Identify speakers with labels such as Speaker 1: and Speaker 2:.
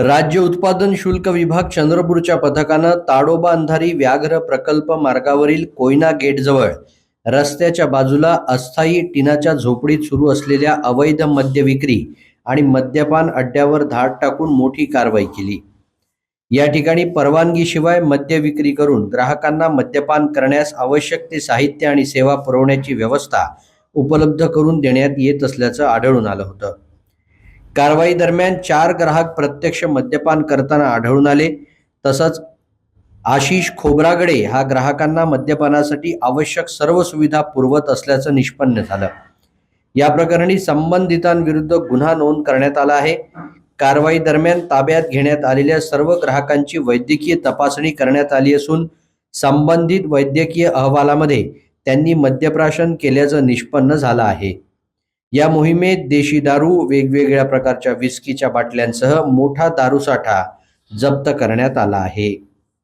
Speaker 1: राज्य उत्पादन शुल्क विभाग चंद्रपूरच्या पथकानं ताडोबा अंधारी व्याघ्र प्रकल्प मार्गावरील कोयना गेटजवळ रस्त्याच्या बाजूला अस्थायी टिनाच्या झोपडीत सुरू असलेल्या अवैध मद्य विक्री आणि मद्यपान अड्ड्यावर धाड टाकून मोठी कारवाई केली। या ठिकाणी परवानगीशिवाय मद्य विक्री करून ग्राहकांना मद्यपान करण्यास आवश्यक ते साहित्य आणि सेवा पुरवण्याची व्यवस्था उपलब्ध करून देण्यात येत असल्याचं आढळून आलं होतं। कारवाई दरम्यान 4 ग्राहक प्रत्यक्ष मद्यपान करताना आढळून आले। तसंच आशिष खोब्रागडे हा ग्राहकांना मद्यपानासाठी आवश्यक सर्व सुविधा पुरवत असल्याचं निष्पन्न झालं। या प्रकरणी संबंधितांविरुद्ध गुन्हा नोंद करण्यात आला आहे। कारवाई दरम्यान ताब्यात घेण्यात आलेल्या सर्व ग्राहकांची वैद्यकीय तपासणी करण्यात आली असून संबंधित वैद्यकीय अहवालामध्ये त्यांनी मद्यप्राशन केल्याचं निष्पन्न झालं आहे। या मोहिमेत देशी दारू, वेगवेगळ्या प्रकारच्या विस्कीच्या बाटल्यांसह मोठा दारूसाठा जप्त करण्यात आला आहे।